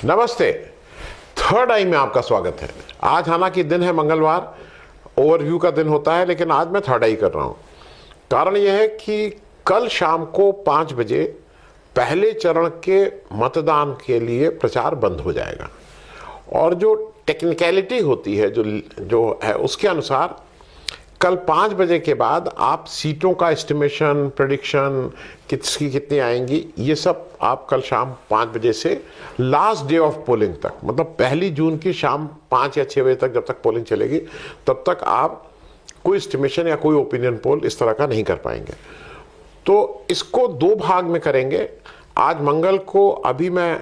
नमस्ते। थर्ड आई में आपका स्वागत है। आज हालांकि दिन है मंगलवार, ओवरव्यू का दिन होता है, लेकिन आज मैं थर्ड आई कर रहा हूं। कारण यह है कि कल शाम को 5 बजे पहले चरण के मतदान के लिए प्रचार बंद हो जाएगा और जो टेक्निकलिटी होती है जो है उसके अनुसार कल 5 बजे के बाद आप सीटों का एस्टिमेशन, प्रेडिक्शन, किसकी कितनी आएंगी, ये सब आप कल शाम 5 बजे से लास्ट डे ऑफ पोलिंग तक, मतलब 1 जून की शाम 5 या 6 बजे तक जब तक पोलिंग चलेगी तब तक आप कोई एस्टिमेशन या कोई ओपिनियन पोल इस तरह का नहीं कर पाएंगे। तो इसको 2 भाग में करेंगे। आज मंगल को अभी मैं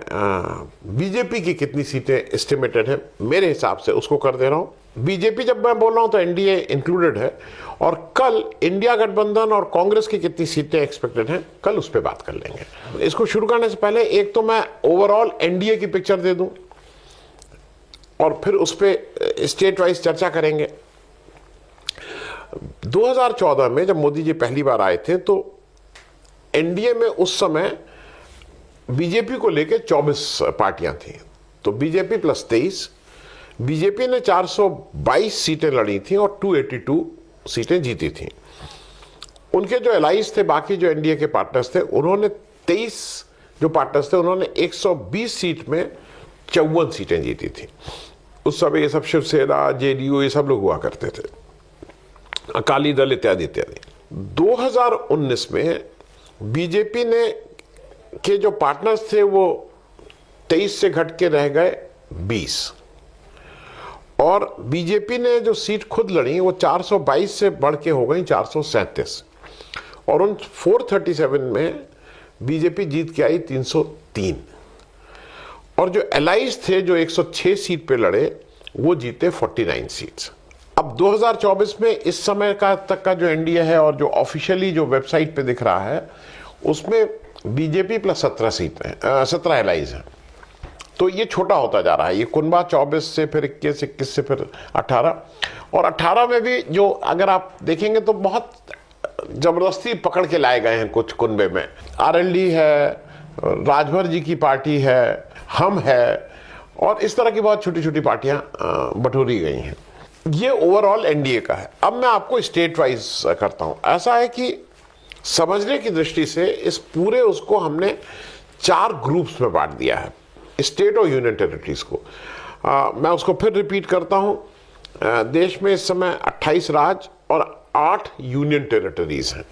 बीजेपी की कितनी सीटें एस्टिमेटेड है मेरे हिसाब से उसको कर दे रहा हूँ। बीजेपी जब मैं बोल रहा हूं तो एनडीए इंक्लूडेड है, और कल इंडिया गठबंधन और कांग्रेस की कितनी सीटें एक्सपेक्टेड हैं कल उस पर बात कर लेंगे। इसको शुरू करने से पहले एक तो मैं ओवरऑल एनडीए की पिक्चर दे दूं और फिर उस पर स्टेट वाइज चर्चा करेंगे। 2014 में जब मोदी जी पहली बार आए थे तो एनडीए में उस समय बीजेपी को लेकर 24 पार्टियां थी, तो बीजेपी प्लस 23, बीजेपी ने 422 सीटें लड़ी थी और 282 सीटें जीती थी। उनके जो एलाइज थे, बाकी जो एनडीए के पार्टनर्स थे, उन्होंने 23 जो पार्टनर्स थे उन्होंने 120 सीट में 54 सीटें जीती थी। उस समय ये सब शिवसेना, जेडीयू, ये सब लोग हुआ करते थे, अकाली दल इत्यादि इत्यादि। 2019 में बीजेपी ने के जो पार्टनर्स थे वो 23 से घट के रह गए 20, और बीजेपी ने जो सीट खुद लड़ी वो 422 से बढ़ के हो गई 437, और उन 437 में बीजेपी जीत के आई 303, और जो एलाइज थे जो 106 सीट पे लड़े वो जीते 49 सीट्स। अब 2024 में इस समय का तक का जो एनडीए है और जो ऑफिशियली जो वेबसाइट पे दिख रहा है उसमें बीजेपी प्लस 17 सीटें, 17 एलाइज हैं। तो ये छोटा होता जा रहा है, ये कुनबा 24 से फिर 21, 21 से फिर 18, और 18 में भी जो अगर आप देखेंगे तो बहुत जबरदस्ती पकड़ के लाए गए हैं कुछ कुनबे में। आरएलडी है, राजभर जी की पार्टी है, हम है, और इस तरह की बहुत छोटी छोटी पार्टियां बटोरी गई हैं। ये ओवरऑल एनडीए का है। अब मैं आपको स्टेट वाइज करता हूं। ऐसा है कि समझने की दृष्टि से इस पूरे उसको हमने 4 ग्रुप्स में बांट दिया है, स्टेट और यूनियन टेरिटरीज को। मैं उसको फिर रिपीट करता हूं। देश में इस समय 28 राज्य और 8 यूनियन टेरिटरीज हैं।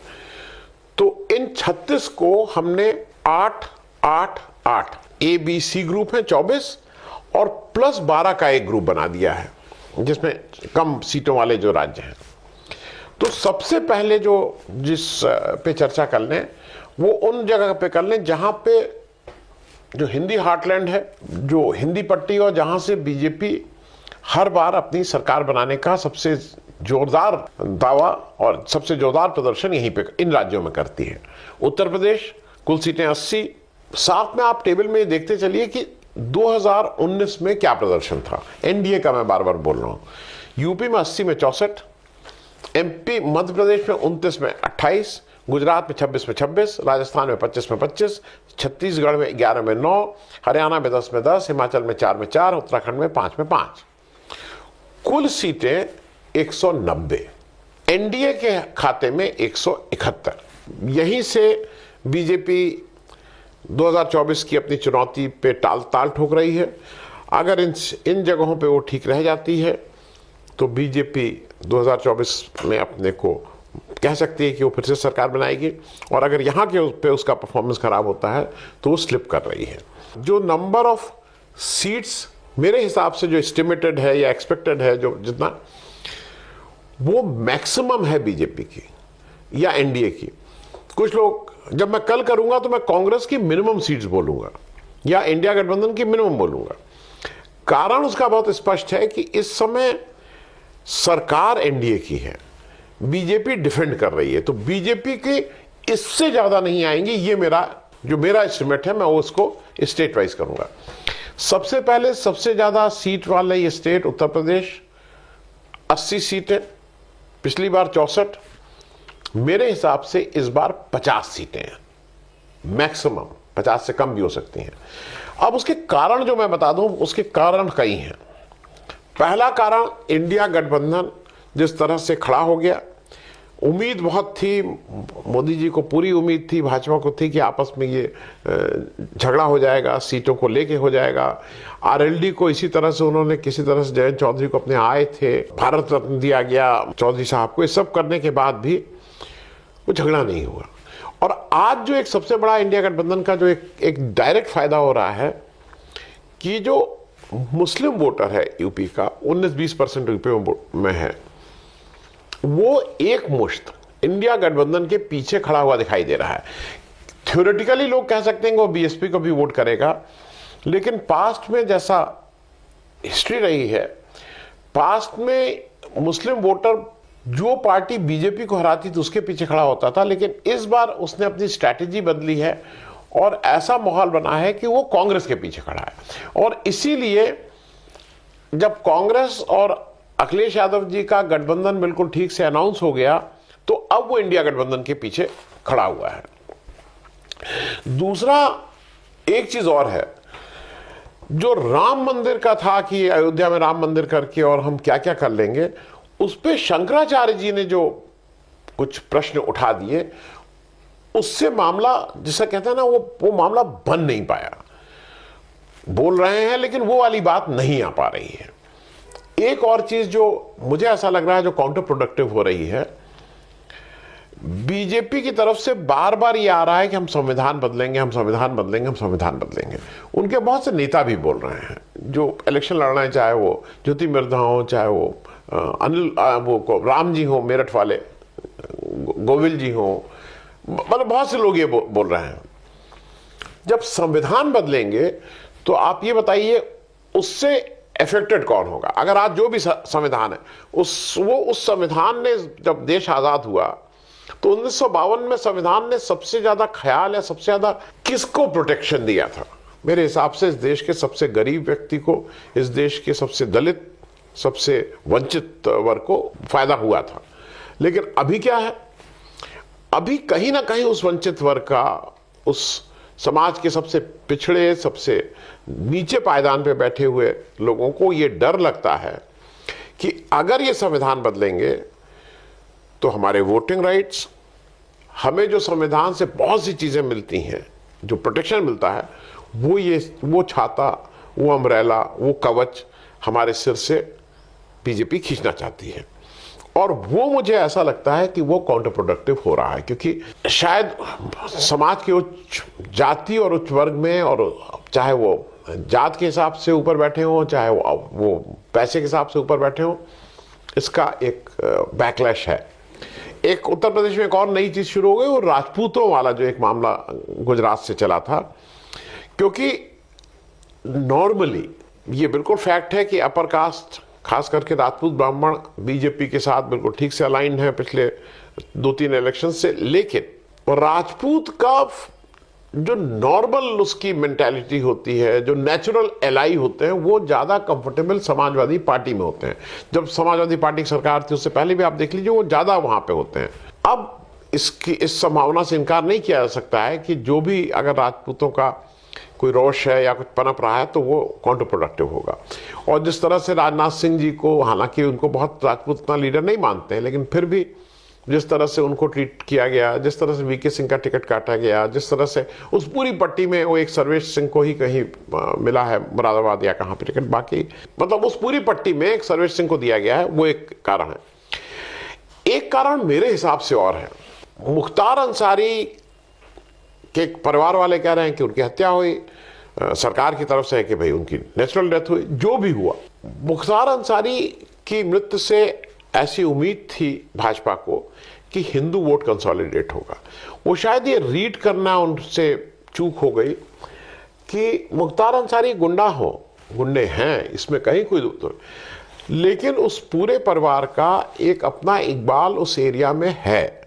तो इन 36 को हमने 8, 8, 8 ए बी सी ग्रुप है 24, और प्लस 12 का एक ग्रुप बना दिया है जिसमें कम सीटों वाले जो राज्य हैं। तो सबसे पहले जिस पे चर्चा कर लें वो उन जगह पे कर लें जहां पे जो हिंदी हार्टलैंड है, जो हिंदी पट्टी, और जहां से बीजेपी हर बार अपनी सरकार बनाने का सबसे जोरदार दावा और सबसे जोरदार प्रदर्शन यहीं पे इन राज्यों में करती है। उत्तर प्रदेश कुल सीटें 80। साथ में आप टेबल में देखते चलिए कि 2019 में क्या प्रदर्शन था एनडीए का, मैं बार बार बोल रहा हूं। यूपी में 80 में 64, एमपी मध्य प्रदेश में 29 में 28, गुजरात में 26 में 26, राजस्थान में 25 में 25, छत्तीसगढ़ में 11 में 9, हरियाणा में 10 में 10, हिमाचल में 4 में 4, उत्तराखंड में 5 में 5। कुल सीटें 190, एनडीए के खाते में 171। यहीं से बीजेपी 2024 की अपनी चुनौती पे ताल ठोक रही है। अगर इन जगहों पे वो ठीक रह जाती है तो बीजेपी 2024 में अपने को कह सकती है कि वो फिर से सरकार बनाएगी, और अगर यहाँ के पे उसका परफॉर्मेंस खराब होता है तो वो स्लिप कर रही है। जो नंबर ऑफ सीट्स मेरे हिसाब से जो एस्टिमेटेड है या एक्सपेक्टेड है, जो जितना वो मैक्सिमम है बीजेपी की या एनडीए की। कुछ लोग, जब मैं कल करूंगा तो मैं कांग्रेस की मिनिमम सीट्स बोलूंगा या इंडिया गठबंधन की मिनिमम बोलूंगा। कारण उसका बहुत स्पष्ट है कि इस समय सरकार एनडीए की है, बीजेपी डिफेंड कर रही है, तो बीजेपी की इससे ज्यादा नहीं आएंगी। ये मेरा एस्टिमेट है, मैं उसको स्टेट वाइज करूंगा। सबसे पहले सबसे ज्यादा सीट वाला ये स्टेट उत्तर प्रदेश, 80 सीटें, पिछली बार 64, मेरे हिसाब से इस बार 50 सीटें हैं मैक्सिमम, 50 से कम भी हो सकती हैं। अब उसके कारण जो मैं बता दूं, उसके कारण कई हैं। पहला कारण, इंडिया गठबंधन जिस तरह से खड़ा हो गया। उम्मीद बहुत थी, मोदी जी को पूरी उम्मीद थी, भाजपा को थी कि आपस में ये झगड़ा हो जाएगा, सीटों को लेके हो जाएगा। आरएलडी को इसी तरह से उन्होंने किसी तरह से जयंत चौधरी को अपने आए थे, भारत रत्न दिया गया चौधरी साहब को। ये सब करने के बाद भी वो झगड़ा नहीं हुआ। और आज जो एक सबसे बड़ा इंडिया गठबंधन का जो एक डायरेक्ट फायदा हो रहा है कि जो मुस्लिम वोटर है यूपी का, 19-20% यूपी में है, वो एक मुश्त इंडिया गठबंधन के पीछे खड़ा हुआ दिखाई दे रहा है। थ्योरेटिकली लोग कह सकते हैं कि वो बीएसपी को भी वोट करेगा, लेकिन पास्ट में जैसा हिस्ट्री रही है, पास्ट में मुस्लिम वोटर जो पार्टी बीजेपी को हराती थी उसके पीछे खड़ा होता था, लेकिन इस बार उसने अपनी स्ट्रैटेजी बदली है और ऐसा माहौल बना है कि वो कांग्रेस के पीछे खड़ा है। और इसीलिए जब कांग्रेस और अखिलेश यादव जी का गठबंधन बिल्कुल ठीक से अनाउंस हो गया, तो अब वो इंडिया गठबंधन के पीछे खड़ा हुआ है। दूसरा, एक चीज और है, जो राम मंदिर का था कि अयोध्या में राम मंदिर करके और हम क्या क्या कर लेंगे, उस पे शंकराचार्य जी ने जो कुछ प्रश्न उठा दिए, उससे मामला जिसे कहते हैं ना, वो मामला बन नहीं पाया। बोल रहे हैं लेकिन वो वाली बात नहीं आ पा रही है। एक और चीज जो मुझे ऐसा लग रहा है जो काउंटर प्रोडक्टिव हो रही है, बीजेपी की तरफ से बार बार ये आ रहा है कि हम संविधान बदलेंगे, हम संविधान बदलेंगे, हम संविधान बदलेंगे। उनके बहुत से नेता भी बोल रहे हैं जो इलेक्शन लड़ रहे हैं, चाहे वो ज्योति मिर्धा हो, चाहे वो अनिल वो राम जी हो मेरठ वाले, गोविल जी हो, मतलब बहुत से लोग ये बोल रहे हैं। जब संविधान बदलेंगे तो आप ये बताइए उससे अफेक्टेड कौन होगा? अगर आज जो भी संविधान है उस संविधान ने, जब देश आजाद हुआ तो 1952 में संविधान ने सबसे ज्यादा ख्याल या सबसे ज्यादा किसको प्रोटेक्शन दिया था? मेरे हिसाब से इस देश के सबसे गरीब व्यक्ति को, इस देश के सबसे दलित, सबसे वंचित वर्ग को फायदा हुआ था। लेकिन अभी क्या है? अभी कहीं ना कहीं उस वंचित वर्ग का, उस समाज के सबसे पिछड़े, सबसे नीचे पायदान पे बैठे हुए लोगों को ये डर लगता है कि अगर ये संविधान बदलेंगे तो हमारे वोटिंग राइट्स, हमें जो संविधान से बहुत सी चीजें मिलती हैं, जो प्रोटेक्शन मिलता है, वो छाता, वो अम्ब्रेला, वो कवच हमारे सिर से बीजेपी खींचना चाहती है। और वो मुझे ऐसा लगता है कि वो काउंटर प्रोडक्टिव हो रहा है, क्योंकि शायद समाज के उच्च जाति और उच्च वर्ग में, और चाहे वो जात के हिसाब से ऊपर बैठे हों, चाहे वो पैसे के हिसाब से ऊपर बैठे हों, इसका एक बैकलैश है। एक उत्तर प्रदेश में एक और नई चीज शुरू हो गई, वो राजपूतों वाला जो एक मामला गुजरात से चला था। क्योंकि नॉर्मली ये बिल्कुल फैक्ट है कि अपर कास्ट, खास करके राजपूत ब्राह्मण, बीजेपी के साथ बिल्कुल ठीक से अलाइन है पिछले 2-3 इलेक्शन से। लेकिन राजपूत का जो नॉर्मल उसकी मेंटालिटी होती है, जो नेचुरल एलाई होते हैं, वो ज्यादा कंफर्टेबल समाजवादी पार्टी में होते हैं। जब समाजवादी पार्टी की सरकार थी उससे पहले भी आप देख लीजिए, वो ज्यादा वहां पे होते हैं। अब इस संभावना से इनकार नहीं किया जा सकता है कि जो भी अगर राजपूतों का कोई रोष है या कुछ पनप रहा है तो वो काउंटर प्रोडक्टिव होगा। और जिस तरह से राजनाथ सिंह जी को, हालांकि उनको बहुत राजपूत उतना लीडर नहीं मानते हैं, लेकिन फिर भी जिस तरह से उनको ट्रीट किया गया, जिस तरह से वीके सिंह का टिकट काटा गया, जिस तरह से उस पूरी पट्टी में वो एक सर्वेश सिंह को ही कहीं मिला है, मुरादाबाद या कहाँ पे टिकट, बाकी मतलब उस पूरी पट्टी में एक सर्वेश सिंह को दिया गया है, वो एक कारण है। एक कारण मेरे हिसाब से और है, मुख्तार अंसारी के परिवार वाले कह रहे हैं कि उनकी हत्या हुई, सरकार की तरफ से है कि भाई उनकी नेचुरल डेथ हुई। जो भी हुआ, मुख्तार अंसारी की मृत्यु से ऐसी उम्मीद थी भाजपा को कि हिंदू वोट कंसोलिडेट होगा। वो शायद ये रीड करना उनसे चूक हो गई कि मुख्तार अंसारी गुंडा हो, गुंडे हैं, इसमें कहीं कोई दूर, लेकिन उस पूरे परिवार का एक अपना इकबाल उस एरिया में है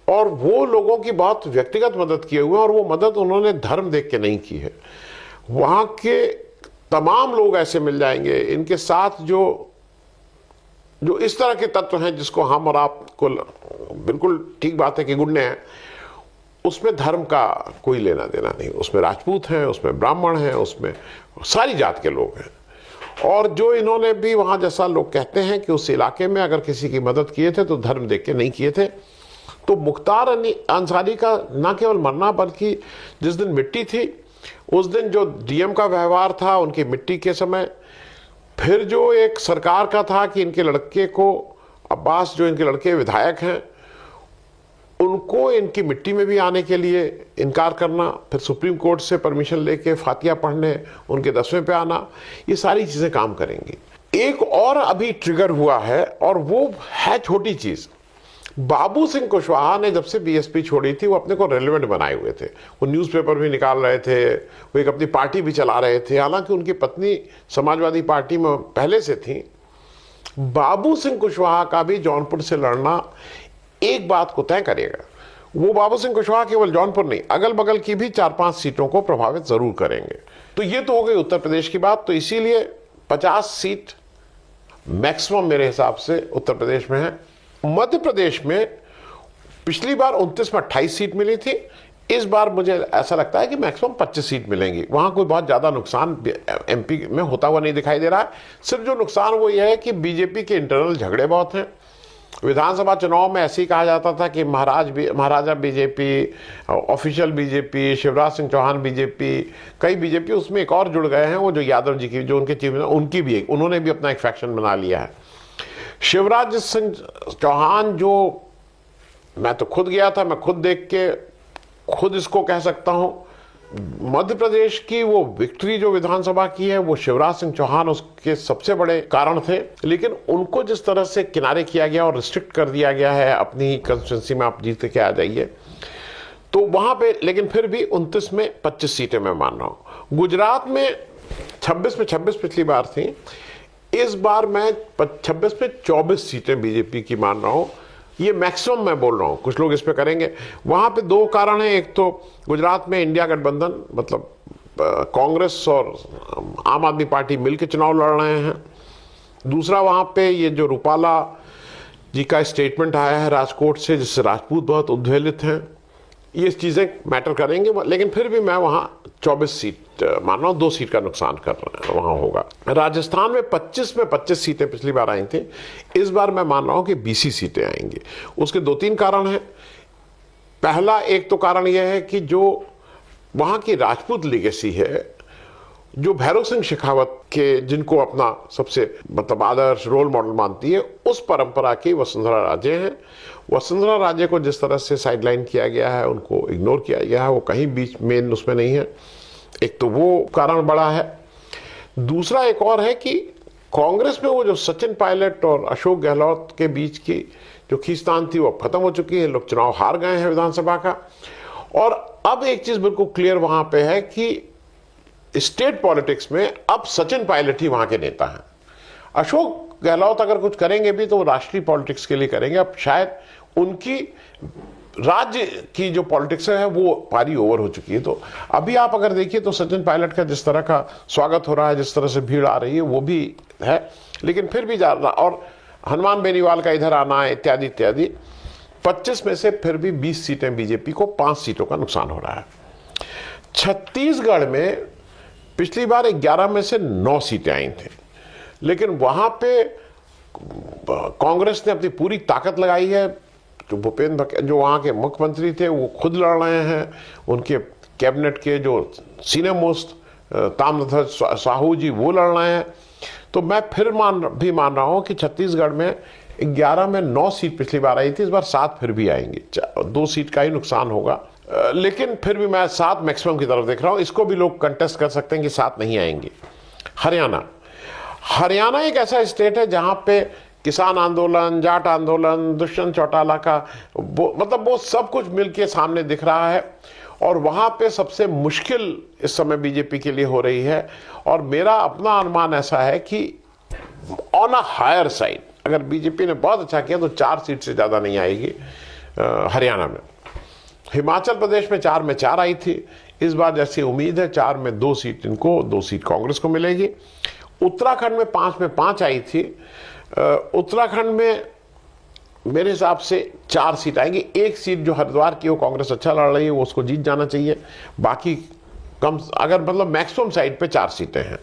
और वो लोगों की बहुत व्यक्तिगत मदद किए हुए हैं, और वो मदद उन्होंने धर्म देख के नहीं की है। वहां के तमाम लोग ऐसे मिल जाएंगे इनके साथ जो इस तरह के तत्व हैं जिसको हम और आप को बिल्कुल ठीक बात है कि गुंडे हैं, उसमें धर्म का कोई लेना देना नहीं, उसमें राजपूत हैं, उसमें ब्राह्मण हैं, उसमें सारी जात के लोग हैं। और जो इन्होंने भी वहाँ, जैसा लोग कहते हैं कि उस इलाके में अगर किसी की मदद किए थे तो धर्म देख के नहीं किए थे। तो मुख्तार अंसारी का ना केवल मरना, बल्कि जिस दिन मिट्टी थी उस दिन जो डीएम का व्यवहार था उनकी मिट्टी के समय, फिर जो एक सरकार का था कि इनके लड़के को, अब्बास जो इनके लड़के विधायक हैं, उनको इनकी मिट्टी में भी आने के लिए इनकार करना, फिर सुप्रीम कोर्ट से परमिशन लेके फातिया पढ़ने उनके 10वें पे आना, ये सारी चीज़ें काम करेंगी। एक और अभी ट्रिगर हुआ है और वो है छोटी चीज़। बाबू सिंह कुशवाहा ने जब से बीएसपी छोड़ी थी वो अपने को रेलेवेंट बनाए हुए थे, वो न्यूज़पेपर भी निकाल रहे थे, वो एक अपनी पार्टी भी चला रहे थे, हालांकि उनकी पत्नी समाजवादी पार्टी में पहले से थी। बाबू सिंह कुशवाहा का भी जौनपुर से लड़ना एक बात को तय करेगा, वो बाबू सिंह कुशवाहा केवल जौनपुर नहीं, अगल बगल की भी 4-5 सीटों को प्रभावित जरूर करेंगे। तो ये तो हो गई उत्तर प्रदेश की बात। तो इसीलिए 50 सीट मैक्सिमम मेरे हिसाब से उत्तर प्रदेश में है। मध्य प्रदेश में पिछली बार 29 में 28 सीट मिली थी, इस बार मुझे ऐसा लगता है कि मैक्सिमम 25 सीट मिलेंगी। वहां कोई बहुत ज्यादा नुकसान एमपी में होता हुआ नहीं दिखाई दे रहा है। सिर्फ जो नुकसान वो ये है कि बीजेपी के इंटरनल झगड़े बहुत हैं। विधानसभा चुनाव में ऐसे ही कहा जाता था कि महाराजा BJP, official BJP, Shivraj Singh Chouhan BJP, कई बीजेपी उसमें एक और जुड़ गए हैं, वो जो यादव जी की, जो उनके चीफ, उनकी भी एक, उन्होंने भी अपना एक फैक्शन बना लिया है। शिवराज सिंह चौहान, जो मैं तो खुद गया था, मैं खुद देख के खुद इसको कह सकता हूं, मध्य प्रदेश की वो विक्ट्री जो विधानसभा की है वो शिवराज सिंह चौहान उसके सबसे बड़े कारण थे। लेकिन उनको जिस तरह से किनारे किया गया और रिस्ट्रिक्ट कर दिया गया है, अपनी कंस्टिट्यूंसी में आप जीत के आ जाइए, तो वहां पे, लेकिन फिर भी 29 में 25 सीटें मैं मान रहा हूं। गुजरात में 26 में 26 पिछली बार थी, इस बार मैं 26 में 24 सीटें बीजेपी की मान रहा हूं। ये मैक्सिमम मैं बोल रहा हूं, कुछ लोग इस पे करेंगे। वहां पे 2 कारण हैं, एक तो गुजरात में इंडिया गठबंधन, मतलब कांग्रेस और आम आदमी पार्टी मिलकर चुनाव लड़ रहे हैं। दूसरा, वहां पे ये जो रूपाला जी का स्टेटमेंट आया है राजकोट से, जिससे राजपूत बहुत उद्वेलित हैं, ये चीज़ें मैटर करेंगे। लेकिन फिर भी मैं वहां 24 सीट मान रहा हूं, 2 सीट का नुकसान कर रहा है, वहां होगा। राजस्थान में 25 में 25 सीटें पिछली बार आई थी, इस बार मैं मान रहा हूं कि 20 सीटें आएंगी। उसके 2-3 कारण हैं। पहला, एक तो कारण यह है कि जो वहां की राजपूत लीगेसी है, जो भैरव सिंह शेखावत के, जिनको अपना सबसे मतलब आदर्श रोल मॉडल मानती है, उस परंपरा की वसुंधरा राजे हैं। वसुंधरा राजे को जिस तरह से साइडलाइन किया गया है, उनको इग्नोर किया गया है, वो कहीं बीच मेन उसमें नहीं है। एक तो वो कारण बड़ा है। दूसरा एक और है कि कांग्रेस में वो जो सचिन पायलट और अशोक गहलोत के बीच की जो खींचतान थी वो खत्म हो चुकी है। लोग चुनाव हार गए हैं विधानसभा का। और अब एक चीज बिल्कुल क्लियर वहां पे है कि स्टेट पॉलिटिक्स में अब सचिन पायलट ही वहां के नेता हैं। अशोक गहलोत अगर कुछ करेंगे भी तो वो राष्ट्रीय पॉलिटिक्स के लिए करेंगे। अब शायद उनकी राज्य की जो पॉलिटिक्स है वो पारी ओवर हो चुकी है। तो अभी आप अगर देखिए तो सचिन पायलट का जिस तरह का स्वागत हो रहा है, जिस तरह से भीड़ आ रही है, वो भी है। लेकिन फिर भी ज्यादा, और हनुमान बेनीवाल का इधर आना है इत्यादि इत्यादि, 25 में से फिर भी 20 सीटें बीजेपी को, 5 सीटों का नुकसान हो रहा है। छत्तीसगढ़ में पिछली बार 11 में से 9 सीटें आई थी, लेकिन वहां पे कांग्रेस ने अपनी पूरी ताकत लगाई है। जो भूपेंद्र बघेल जो वहाँ के मुख्यमंत्री थे वो खुद लड़ रहे हैं, उनके कैबिनेट के जो सीनियर मोस्ट ताम्रध्वज साहू जी वो लड़ रहे हैं। तो मैं फिर मान रहा हूँ कि छत्तीसगढ़ में 11 में 9 सीट पिछली बार आई थी, इस बार 7 फिर भी आएंगी। 2 सीट का ही नुकसान होगा, लेकिन फिर भी मैं 7 मैक्सिमम की तरफ देख रहा हूँ। इसको भी लोग कंटेस्ट कर सकते हैं कि 7 नहीं आएंगी। हरियाणा एक ऐसा स्टेट है जहाँ पे किसान आंदोलन, जाट आंदोलन, दुष्यंत चौटाला का वो सब कुछ मिलके सामने दिख रहा है। और वहां पे सबसे मुश्किल इस समय बीजेपी के लिए हो रही है। और मेरा अपना अनुमान ऐसा है कि ऑन अ हायर साइड अगर बीजेपी ने बहुत अच्छा किया तो 4 सीट से ज्यादा नहीं आएगी हरियाणा में। हिमाचल प्रदेश में 4 में 4 आई थी, इस बार जैसी उम्मीद है 4 में 2 सीट इनको, 2 सीट कांग्रेस को मिलेगी। उत्तराखंड में 5 में 5 आई थी। उत्तराखंड में मेरे हिसाब से 4 सीट आएंगी। एक सीट जो हरिद्वार की वो कांग्रेस अच्छा लड़ रही है, वो उसको जीत जाना चाहिए। बाकी कम, अगर मतलब मैक्सिमम साइड पे 4 सीटें हैं,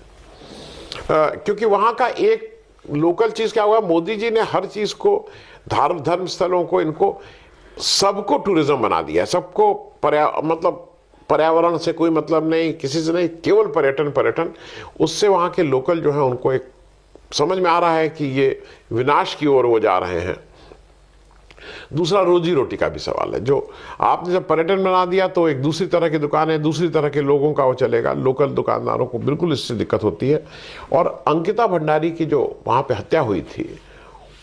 क्योंकि वहां का एक लोकल चीज क्या हुआ, मोदी जी ने हर चीज को, धर्म स्थलों को, इनको सबको टूरिज्म बना दिया। सबको मतलब पर्यावरण से कोई मतलब नहीं, किसी से नहीं, केवल पर्यटन। उससे वहां के लोकल जो है उनको एक समझ में आ रहा है कि ये विनाश की ओर वो जा रहे हैं। दूसरा रोजी रोटी का भी सवाल है। जो आपने जब पर्यटन बना दिया तो एक दूसरी तरह की दुकानें, दूसरी तरह के लोगों का वो चलेगा। लोकल दुकानदारों को बिल्कुल इससे दिक्कत होती है। और अंकिता भंडारी की जो वहां पे हत्या हुई थी,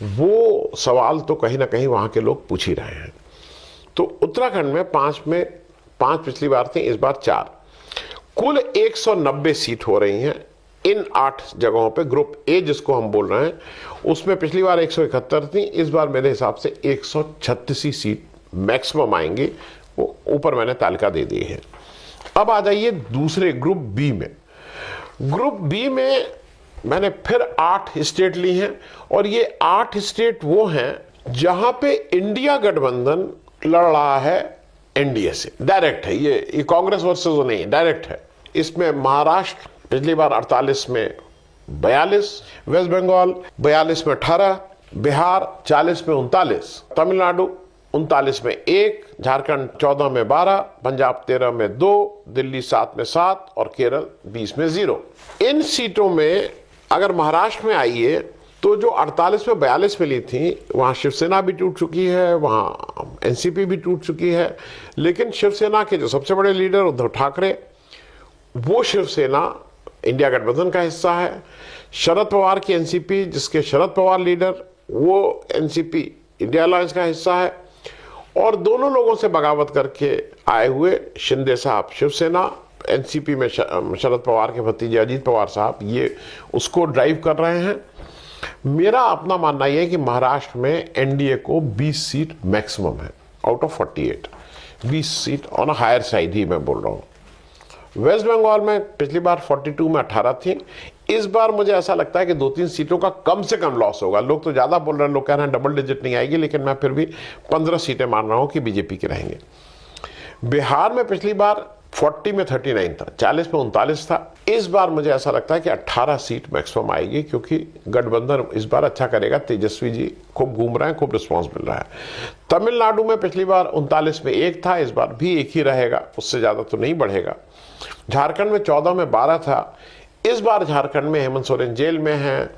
वो सवाल तो कहीं ना कहीं वहां के लोग पूछ ही रहे हैं। तो उत्तराखंड में 5 पिछली बार थी, इस बार 4, कुल 190 सीट हो रही हैं इन 8 जगहों पे। ग्रुप ए जिसको हम बोल रहे हैं, उसमें पिछली बार 171 थी, इस बार मेरे हिसाब से 136 सीट मैक्सिमम आएंगी। वो ऊपर मैंने तालिका दे दी है। अब आ जाइए दूसरे ग्रुप बी में। ग्रुप बी में मैंने फिर 8 स्टेट ली हैं, और ये 8 स्टेट वो हैं जहां पे इंडिया गठबंधन लड़ रहा है एनडीए से। डायरेक्ट है ये कांग्रेस वर्सेस वो नहीं, डायरेक्ट है। इसमें महाराष्ट्र पिछली बार 48 में 42, वेस्ट बंगाल 42 में 18, बिहार 40 में 39, तमिलनाडु 39 में 1, झारखंड 14 में 12, पंजाब 13 में 2, दिल्ली 7 में 7 और केरल 20 में 0। इन सीटों में अगर महाराष्ट्र में आइए तो जो 48 में 42 मिली थी, वहां शिवसेना भी टूट चुकी है, वहां एनसीपी भी टूट चुकी है। लेकिन शिवसेना के जो सबसे बड़े लीडर उद्धव ठाकरे, वो शिवसेना इंडिया गठबंधन का हिस्सा है। शरद पवार की एनसीपी, जिसके शरद पवार लीडर, वो एनसीपी इंडिया अलायंस का हिस्सा है। और दोनों लोगों से बगावत करके आए हुए शिंदे साहब शिवसेना, एनसीपी में शरद पवार के भतीजे अजीत पवार साहब, ये उसको ड्राइव कर रहे हैं। मेरा अपना मानना यह है कि महाराष्ट्र में एनडीए को 20 सीट मैक्सिमम है out of 48, 20 seat on a higher side ही मैं बोल रहा हूं। वेस्ट बंगाल में पिछली बार 42 में 18 थी, इस बार मुझे ऐसा लगता है कि 2-3 सीटों का कम से कम लॉस होगा। लोग तो ज्यादा बोल रहे हैं, लोग कह रहे हैं डबल डिजिट नहीं आएगी, लेकिन मैं फिर भी 15 सीटें मान रहा हूं कि बीजेपी के रहेंगे। बिहार में पिछली बार 40 में 39 था, 40 में 39 था। इस बार मुझे ऐसा लगता है कि 18 सीट मैक्सिमम आएगी, क्योंकि गठबंधन इस बार अच्छा करेगा। तेजस्वी जी खूब घूम रहे हैं, खूब रिस्पांस मिल रहा है। तमिलनाडु में पिछली बार 39 में 1 था, इस बार भी 1 ही रहेगा, उससे ज्यादा तो नहीं बढ़ेगा। झारखंड में 14 में 12 था, इस बार झारखंड में हेमंत सोरेन जेल में है,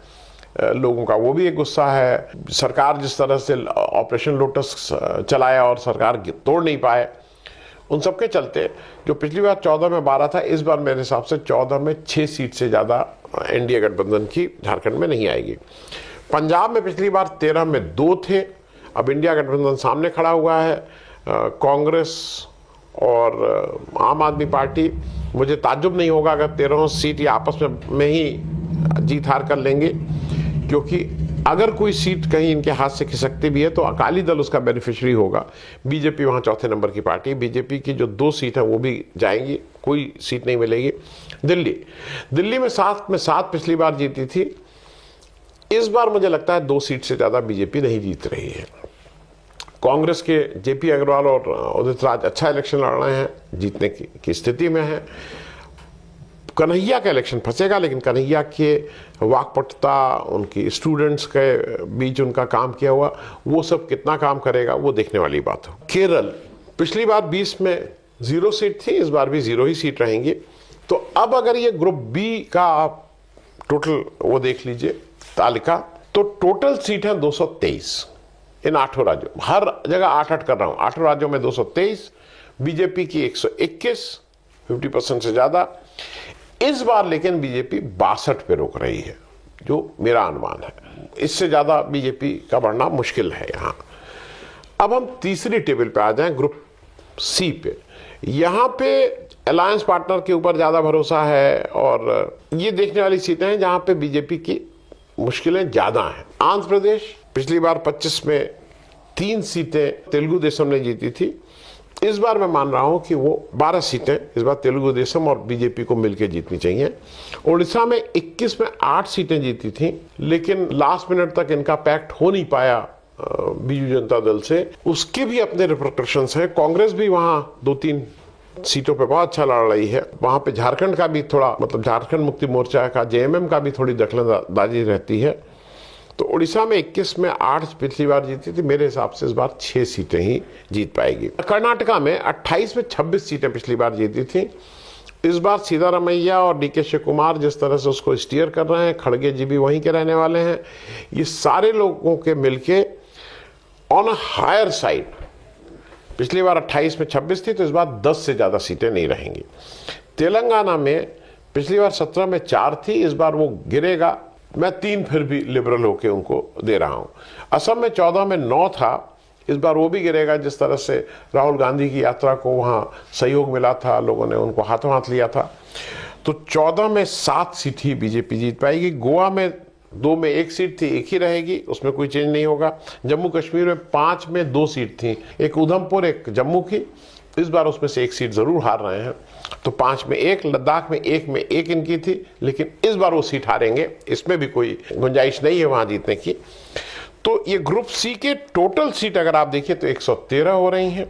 लोगों का वो भी एक गुस्सा है। सरकार जिस तरह से ऑपरेशन लोटस चलाया और सरकार तोड़ नहीं पाए, उन सबके चलते जो पिछली बार 14 में 12 था, इस बार मेरे हिसाब से 14 में 6 सीट से ज्यादा एनडीए गठबंधन की झारखंड में नहीं आएगी। पंजाब में पिछली बार 13 में 2 थे, अब इंडिया गठबंधन सामने खड़ा हुआ है, कांग्रेस और आम आदमी पार्टी। मुझे ताज्जुब नहीं होगा अगर 13 सीट ये आपस में ही जीत हार कर लेंगे, क्योंकि अगर कोई सीट कहीं इनके हाथ से खिसकती भी है तो अकाली दल उसका बेनिफिशियरी होगा। बीजेपी वहां चौथे नंबर की पार्टी, बीजेपी की जो 2 सीट है वो भी जाएंगी, कोई सीट नहीं मिलेगी। दिल्ली में 7 पिछली बार जीती थी, इस बार मुझे लगता है 2 सीट से ज्यादा बीजेपी नहीं जीत रही है। कांग्रेस के जेपी अग्रवाल और उदित राज अच्छा इलेक्शन लड़ रहे हैं, जीतने की स्थिति में है। कन्हैया का इलेक्शन फंसेगा, लेकिन कन्हैया के वाकपटुता, उनकी स्टूडेंट्स के बीच उनका काम किया हुआ, वो सब कितना काम करेगा वो देखने वाली बात हो। केरल पिछली बार 20 में 0 सीट थी, इस बार भी 0 ही सीट रहेंगी। तो अब अगर ये ग्रुप बी का आप टोटल वो देख लीजिए तालिका, तो टोटल सीट है 223 इन 8 राज्यों, हर जगह 8-8 कर रहा हूं, 8 राज्यों में 223, बीजेपी की 121, 50% से ज्यादा। इस बार लेकिन बीजेपी 62 पे रोक रही है, जो मेरा अनुमान है। इससे ज्यादा बीजेपी का बढ़ना मुश्किल है यहां। अब हम तीसरी टेबल पे आ जाएं, ग्रुप सी पे। यहां पे अलायंस पार्टनर के ऊपर ज्यादा भरोसा है, और ये देखने वाली सीटें हैं जहां पे बीजेपी की मुश्किलें ज्यादा हैं। आंध्र प्रदेश पिछली बार 25 में 3 सीटें तेलुगु देशम ने जीती थी, इस बार मैं मान रहा हूं कि वो 12 सीटें इस बार तेलुगु देशम और बीजेपी को मिलकर जीतनी चाहिए। उड़ीसा में 21 में 8 सीटें जीती थी, लेकिन लास्ट मिनट तक इनका पैक्ट हो नहीं पाया बीजू जनता दल से, उसके भी अपने रिपरकशंस हैं। कांग्रेस भी वहां 2-3 सीटों पे बहुत अच्छा लड़ रही है। वहां पे झारखंड का भी थोड़ा, मतलब झारखंड मुक्ति मोर्चा का, जेएमएम का भी थोड़ी दखलंदाजी रहती है। तो उड़ीसा में 21 में 8 पिछली बार जीती थी, मेरे हिसाब से इस बार 6 सीटें ही जीत पाएगी। कर्नाटका में 28 में 26 सीटें पिछली बार जीती थी। इस बार सीतारमैया और डीके शिव कुमार जिस तरह से उसको स्टीयर कर रहे हैं, खड़गे जी भी वहीं के रहने वाले हैं, ये सारे लोगों के मिलके ऑन अ हायर साइड, पिछली बार 28 में 26 थी, तो इस बार 10 से ज़्यादा सीटें नहीं रहेंगी। तेलंगाना में पिछली बार 17 में 4 थी, इस बार वो गिरेगा। मैं 3 फिर भी लिबरल होके उनको दे रहा हूँ। असम में 14 में 9 था, इस बार वो भी गिरेगा। जिस तरह से राहुल गांधी की यात्रा को वहाँ सहयोग मिला था, लोगों ने उनको हाथों हाथ लिया था, तो 14 में 7 सीट ही बीजेपी जीत पाएगी। गोवा में 2 में 1 सीट थी, 1 ही रहेगी, उसमें कोई चेंज नहीं होगा। जम्मू कश्मीर में 5 में 2 सीट थी, एक उधमपुर एक जम्मू की, इस बार उसमें से 1 सीट जरूर हार रहे हैं, तो 5 में 1। लद्दाख में 1 में 1 इनकी थी, लेकिन इस बार वो सीट हारेंगे, इसमें भी कोई गुंजाइश नहीं है वहां जीतने की। तो ये ग्रुप सी के टोटल सीट अगर आप देखिए तो 113 हो रही हैं।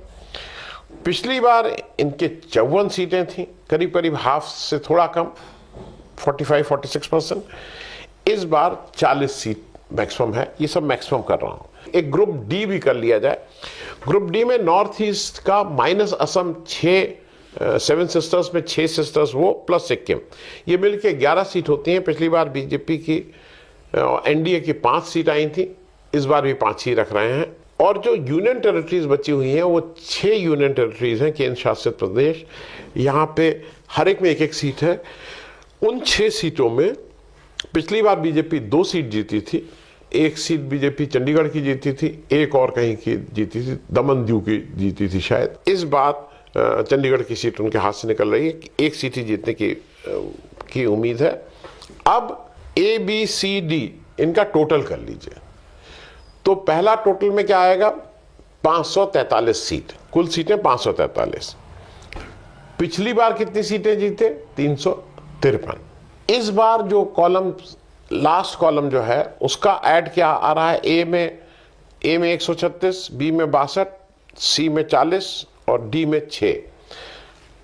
पिछली बार इनके 54 सीटें थी, करीब करीब हाफ से थोड़ा कम, 45-46%। इस बार 40 सीट मैक्सिमम है। ये सब मैक्सिमम कर रहा हूं। एक ग्रुप डी भी कर लिया जाए। ग्रुप डी में नॉर्थ ईस्ट का माइनस असम 7 सिस्टर्स में 6 सिस्टर्स वो प्लस सिक्किम, ये मिलके 11 सीट होती हैं। पिछली बार बीजेपी की एनडीए की 5 सीट आई थी, इस बार भी 5 ही रख रहे हैं। और जो यूनियन टेरिटरीज बची हुई हैं वो 6 यूनियन टेरिटरीज हैं, केंद्र शासित प्रदेश। यहाँ पे हर एक में 1-1 सीट है। उन 6 सीटों में पिछली बार बीजेपी 2 सीट जीती थी, 1 सीट बीजेपी चंडीगढ़ की जीती थी, 1 और कहीं की जीती थी, दमन दीव की जीती थी शायद। इस बार चंडीगढ़ की सीट उनके हाथ से निकल रही है, 1 सीट ही जीतने की उम्मीद है। अब ABCD इनका टोटल कर लीजिए, तो पहला टोटल में क्या आएगा, 543 सीट, कुल सीटें 543। पिछली बार कितनी सीटें जीते, 353। इस बार जो कॉलम, लास्ट कॉलम जो है, उसका ऐड क्या आ रहा है, ए में 136, बी में 62, सी में 40 और डी में 6।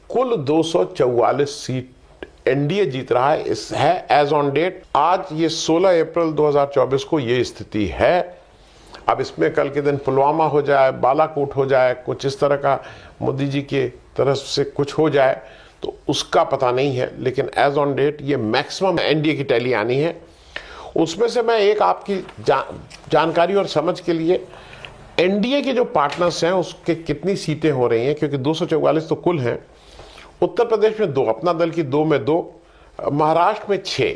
कुल 244 सीट एनडीए जीत रहा है। इस है एज ऑन डेट, आज ये 16 अप्रैल 2024 को ये स्थिति है। अब इसमें कल के दिन पुलवामा हो जाए, बालाकोट हो जाए, कुछ इस तरह का मोदी जी के तरफ से कुछ हो जाए, तो उसका पता नहीं है, लेकिन एज ऑन डेट ये मैक्सिमम एनडीए की टैली आनी है। उसमें से मैं एक आपकी जानकारी और समझ के लिए, एनडीए के जो पार्टनर्स हैं उसके कितनी सीटें हो रही हैं, क्योंकि 244 तो कुल हैं। उत्तर प्रदेश में 2, अपना दल की 2 में 2, महाराष्ट्र में 6,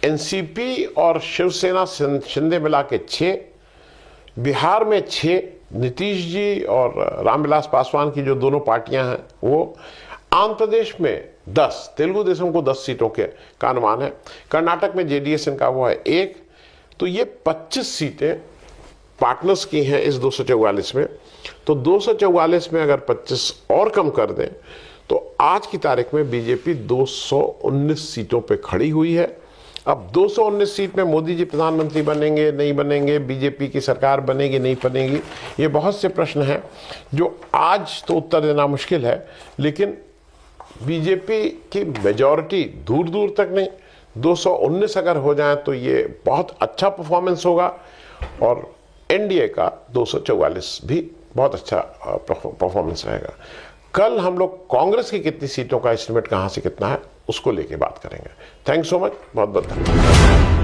एनसीपी और शिवसेना शिंदे मिला के 6, बिहार में 6, नीतीश जी और रामविलास पासवान की जो दोनों पार्टियां हैं वो, आंध्र प्रदेश में 10, तेलुगु देशम को 10 सीटों के का अनुमान है, कर्नाटक में जेडीएस इनका वो है 1, तो ये 25 सीटें पार्टनर्स की हैं इस 244 में। तो 244 में अगर 25 और कम कर दें तो आज की तारीख में बीजेपी 219 सीटों पे खड़ी हुई है। अब 219 सीट में मोदी जी प्रधानमंत्री बनेंगे नहीं बनेंगे, बीजेपी की सरकार बनेगी नहीं बनेगी, ये बहुत से प्रश्न हैं जो आज तो उत्तर देना मुश्किल है। लेकिन बीजेपी की मेजॉरिटी दूर दूर तक नहीं, 219 अगर हो जाए तो ये बहुत अच्छा परफॉर्मेंस होगा, और एनडीए का 244 भी बहुत अच्छा परफॉर्मेंस रहेगा। कल हम लोग कांग्रेस की कितनी सीटों का एस्टिमेट कहां से कितना है उसको लेके बात करेंगे। थैंक्स सो मच, बहुत बहुत धन्यवाद।